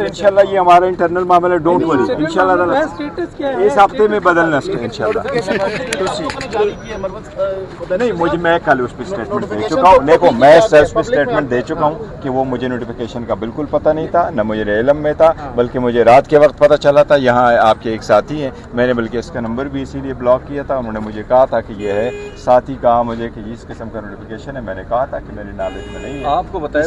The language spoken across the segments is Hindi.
इंशाल्लाह ये हमारा इंटरनल मामला, डोंट वरी, इंशाल्लाह इस हफ्ते में बदलना इंशाल्लाह। नहीं, मुझे मैं कल उस पर स्टेटमेंट दे चुका हूँ। देखो मैं उस पर स्टेटमेंट दे चुका हूँ कि वो मुझे नोटिफिकेशन का बिल्कुल पता नहीं था, न मुझे इल्म में था, बल्कि मुझे रात के वक्त पता चला था। यहाँ आपके एक साथी हैं, मैंने बल्कि इसका नंबर भी इसीलिए ब्लॉक किया था। उन्होंने मुझे कहा था कि ये है, साथी कहा मुझे कि इस किस्म का नोटिफिकेशन है। मैंने कहा था कि मेरे नॉलेज में नहीं है। आपको बताया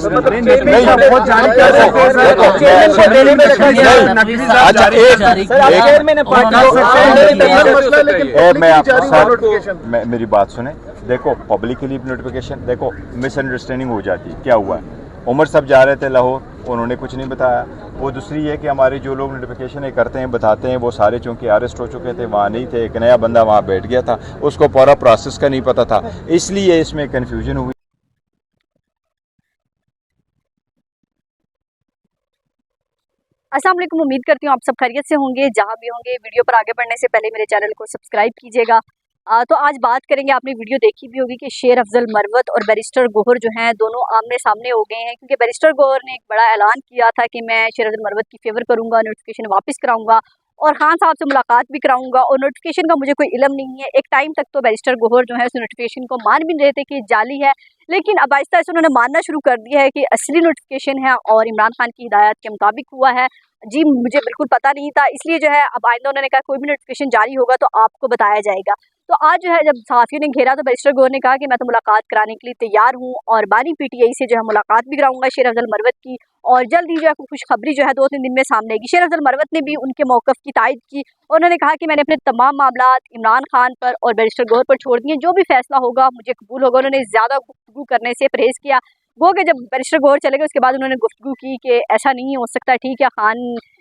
मेरी बात सुने। देखो पब्लिकली नोटिफिकेशन, देखो मिसअंडरस्टैंडिंग हो जाती है। क्या हुआ, उमर साहब जा रहे थे लाहौर, उन्होंने कुछ नहीं बताया। वो दूसरी है कि हमारे जो लोग नोटिफिकेशन करते हैं, बताते हैं, वो सारे चूँकि अरेस्ट हो चुके थे, वहाँ नहीं थे। एक नया बंदा वहाँ बैठ गया था, उसको पूरा प्रोसेस का नहीं पता था, इसलिए इसमें कन्फ्यूजन हुई। अस्सलाम वालेकुम, उम्मीद करती हूँ आप सब खैरियत से होंगे जहाँ भी होंगे। वीडियो पर आगे बढ़ने से पहले मेरे चैनल को सब्सक्राइब कीजिएगा। तो आज बात करेंगे, आपने वीडियो देखी भी होगी कि शेर अफजल मरवत और बैरिस्टर गोहर जो हैं दोनों आमने सामने हो गए हैं, क्योंकि बैरिस्टर गोहर ने एक बड़ा ऐलान किया था कि मैं शेर अफजल मरवत की फेवर करूंगा, नोटिफिकेशन वापस कराऊंगा और खान साहब से मुलाकात भी कराऊंगा, और नोटिफिकेशन का मुझे कोई इल्म नहीं है। एक टाइम तक तो बैरिस्टर गोहर जो है उस नोटिफिकेशन को मान भी रहे थे कि जाली है, लेकिन अब आहिस्ता आहिस्ता उन्होंने मानना शुरू कर दिया है कि असली नोटिफिकेशन है और इमरान खान की हिदायत के मुताबिक हुआ है। जी मुझे बिल्कुल पता नहीं था, इसलिए जो है अब आइंदा उन्होंने कहा कोई भी नोटिफिकेशन जारी होगा तो आपको बताया जाएगा। तो आज जो है जब सहाफ़ियों ने घेरा तो बैरिस्टर गोहर ने कहा कि मैं तो मुलाकात कराने के लिए तैयार हूँ और बानी पीटीआई से जो है मुलाकात भी कराऊंगा शेर अफजल मरवत की, और जल्द ही जो है खुशखबरी जो है 2-3 दिन में सामने आएगी। शेर अफजल मरवत ने भी उनके मौक़िफ़ की तायद की, उन्होंने कहा कि मैंने अपने तमाम मामलात इमरान खान पर और बैरिस्टर गोहर पर छोड़ दिए, जो भी फैसला होगा मुझे कबूल होगा। उन्होंने ज़्यादा गुफ्तगू करने से परहेज़ किया। वो कि जब बैरिस्टर गोहर चले गए उसके बाद उन्होंने गुफ्तगू की कि ऐसा नहीं हो सकता, ठीक है खान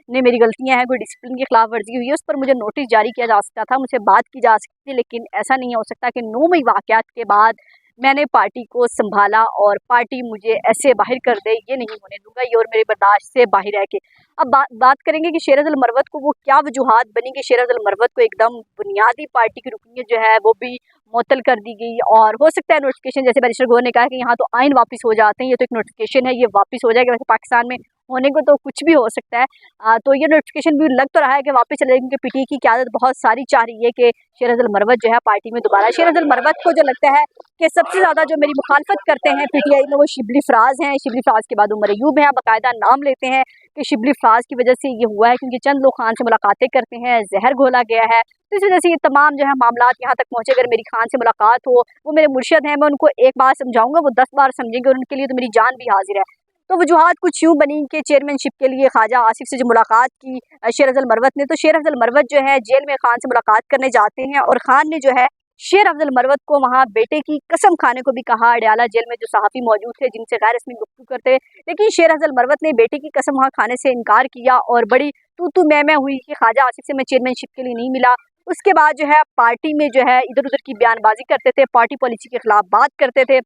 ने मेरी गलतियां हैं, कोई डिसिप्लिन की खिलाफ वर्जी हुई है, उस पर मुझे नोटिस जारी किया जा सकता था, मुझसे बात की जा सकती थी, लेकिन ऐसा नहीं हो सकता कि 9 मई वाक़यात के बाद मैंने पार्टी को संभाला और पार्टी मुझे ऐसे बाहर कर दे, ये नहीं होने दूंगा, ये और मेरे बर्दाश्त से बाहर है। कि अब बात करेंगे कि शेर अफजल मरवत को वो क्या वजूहात बनी कि शेर अफजल मरवत को एकदम बुनियादी पार्टी की रुकनीत जो है वो भी मुअत्तल कर दी गई, और हो सकता है नोटिफिकेशन, जैसे बैरिस्टर गोहर ने कहा कि यहाँ तो आइन वापस हो जाते हैं, ये तो एक नोटिफिकेशन है, ये वापस हो जाएगा। वैसे पाकिस्तान में होने को तो कुछ भी हो सकता है। तो ये नोटिफिकेशन भी लग तो रहा है कि वापस चले जाएगी, क्योंकि पीटीआई की क़यादत बहुत सारी चाह रही है कि शेर अफजल मरवत जो है पार्टी में दोबारा। शेर अफजल मरवत को जो लगता है कि सबसे ज़्यादा जो मेरी मुखालफत करते हैं पीटीआई में वो शिबली फराज हैं, शिबली फराज के बाद उमर अयूब हैं। बाकायदा नाम लेते हैं कि शिबली फराज की वजह से ये हुआ है, क्योंकि चंद लोग खान से मुलाकातें करते हैं, जहर घोला गया है, तो इस वजह से ये तमाम जो है मामलात यहाँ तक पहुँचे। अगर मेरी खान से मुलाकात हो, वो मेरे मुर्शिद हैं, मैं उनको एक बार समझाऊंगा वो 10 बार समझेंगे, और उनके लिए तो मेरी जान भी हाजिर है। तो वजूहात कुछ यूँ बनी कि चेयरमैनशिप के लिए ख्वाजा आसिफ से जो मुलाकात की शेर अफजल मरवत ने, तो शेर अफजल मरवत जो है जेल में खान से मुलाकात करने जाते हैं, और खान ने जो है शेर अफजल मरवत को वहाँ बेटे की कसम खाने को भी कहा। अडयाला जेल में जो सहाफ़ी मौजूद थे जिनसे गैर रस्मी गुफ्तगू करते, लेकिन शेर अफजल मरवत ने बेटे की कसम वहाँ खाने से इनकार किया, और बड़ी तू मैं हुई कि ख्वाजा आसिफ से मैं चेयरमैनशिप के लिए नहीं मिला। उसके बाद जो है पार्टी में जो है इधर उधर की बयानबाजी करते थे, पार्टी पॉलिसी के खिलाफ बात करते थे,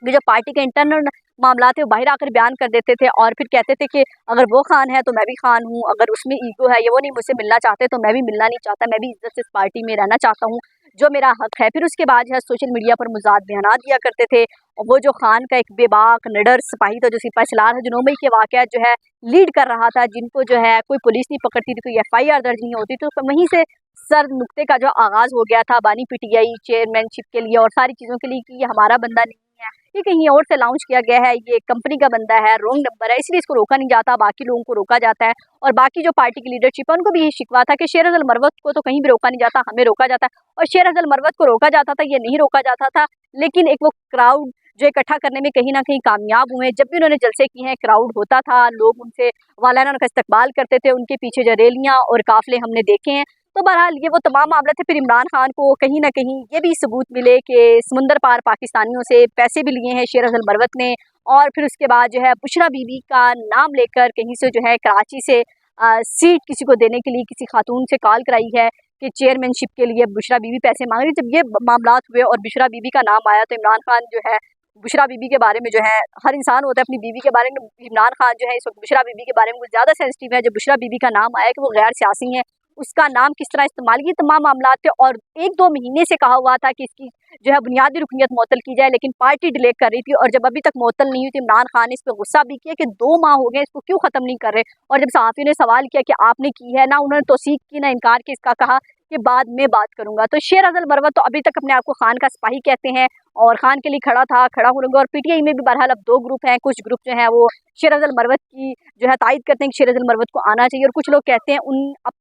जो पार्टी के इंटरनल मामला थे वो बाहर आकर बयान कर देते थे, और फिर कहते थे कि अगर वो खान है तो मैं भी खान हूँ, अगर उसमें ईगो है, ये वो नहीं मुझसे मिलना चाहते तो मैं भी मिलना नहीं चाहता, मैं भी इज्जत से इस पार्टी में रहना चाहता हूँ, जो मेरा हक है। फिर उसके बाद जो है सोशल मीडिया पर मुजाद बयान दिया करते थे। और वो जो खान का एक बेबाक निडर सिपाही था, जो सिपाही सलार है, जो 9 मई के वाक़यात जो है लीड कर रहा था, जिनको जो है कोई पुलिस नहीं पकड़ती थी, कोई FIR दर्ज नहीं होती, तो वहीं से सर नुक्ते का जो आगाज़ हो गया था बानी पीटीआई चेयरमैनशिप के लिए और सारी चीज़ों के लिए कि ये हमारा बंदा नहीं है, ये कहीं और से लॉन्च किया गया है, ये कंपनी का बंदा है, रॉन्ग नंबर है, इसलिए इसको रोका नहीं जाता, बाकी लोगों को रोका जाता है। और बाकी जो पार्टी की लीडरशिप है उनको भी यही शिकवा था कि शेर अफजल मरवत को तो कहीं भी रोका नहीं जाता, हमें रोका जाता है। और शेर अफजल मरवत को रोका जाता था, ये नहीं रोका जाता था, लेकिन एक वो क्राउड जो इकट्ठा करने में कहीं ना कहीं कामयाब हुए। जब भी उन्होंने जलसे किए हैं क्राउड होता था, लोग उनसे वालाना उनका इस्तकबाल करते थे, उनके पीछे जो रैलियाँ और काफिले हमने देखे हैं। तो बहरहाल ये वो तमाम मामला थे। फिर इमरान खान को कहीं ना कहीं ये भी सबूत मिले कि समुंदर पार पाकिस्तानियों से पैसे भी लिए हैं शेर अफजल मरवत ने, और फिर उसके बाद जो है बुशरा बीबी का नाम लेकर कहीं से जो है कराची से सीट किसी को देने के लिए किसी खातून से कॉल कराई है कि चेयरमैनशिप के लिए बुशरा बीबी पैसे मांग रही। जब ये मामलात हुए और बुशरा बीबी का नाम आया तो इमरान खान जो है बुशरा बीबी के बारे में, जो है हर इंसान होता है अपनी बीवी के बारे में, इमरान खान जो है इस वक्त बुशरा बीबी के बारे में कुछ ज़्यादा सेंसिटिव है। जब बुशरा बीबी का नाम आया कि वो गैर सियासी हैं, उसका नाम किस तरह इस्तेमाल, ये तमाम मामला थे। और 1-2 महीने से कहा हुआ था कि इसकी जो है बुनियादी रुकनीत मुअत्तल की जाए, लेकिन पार्टी डिले कर रही थी। और जब अभी तक मुअत्तल नहीं हुई थी, इमरान खान ने इस पर गुस्सा भी किया कि 2 माह हो गए, इसको क्यों ख़त्म नहीं कर रहे। और जब सहाफ़ियों ने सवाल किया कि आपने की है ना, उन्होंने तौसीक की ना इनकार की, इसका कहा कि बाद में बात करूंगा। तो शेर अफजल मरवत तो अभी तक अपने आप को खान का सिपाही कहते हैं और खान के लिए खड़ा होंगे। और पीटीआई में भी बहरहाल अब 2 ग्रुप हैं, कुछ ग्रुप जो है वो शेर अफजल मरवत की जो है तायद करते हैं कि शेर अफजल मरवत को आना चाहिए, और कुछ लोग कहते हैं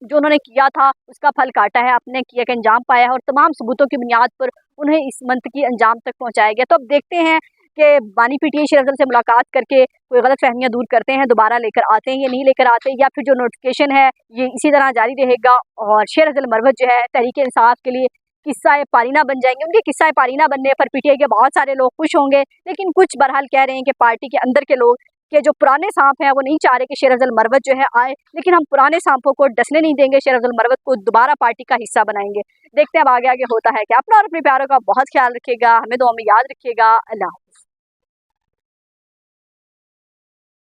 जो उन्होंने किया था उसका फल काटा है, अपने किया का अंजाम पाया है, और तमाम सबूतों की बुनियाद पर उन्हें इस मंत की अंजाम तक पहुँचाया गया। तो अब देखते हैं कि बानी पीटीआई शेर अफजल से मुलाकात करके कोई गलत फहमियाँ दूर करते हैं, दोबारा लेकर आते हैं या नहीं लेकर आते, या फिर जो नोटिफिकेशन है ये इसी तरह जारी रहेगा और शेर अफजल मरवत जो है तहरीक इंसाफ के लिए किस्सा पारीना बन जाएंगे। उनके किस्सा पारीना बनने पर पीटीआई के बहुत सारे लोग खुश होंगे, लेकिन कुछ बहरहाल कह रहे हैं कि पार्टी के अंदर के लोग कि जो पुराने सांप हैं वो नहीं चाह रहे कि शेर अफजल मरवत जो है आए, लेकिन हम पुराने सांपों को डसने नहीं देंगे, शेर अफजल मरवत को दोबारा पार्टी का हिस्सा बनाएंगे। देखते हैं अब आगे आगे होता है क्या। अपना और अपने प्यारों का बहुत ख्याल रखिएगा, हमें दुआ में याद रखिएगा। अल्लाह।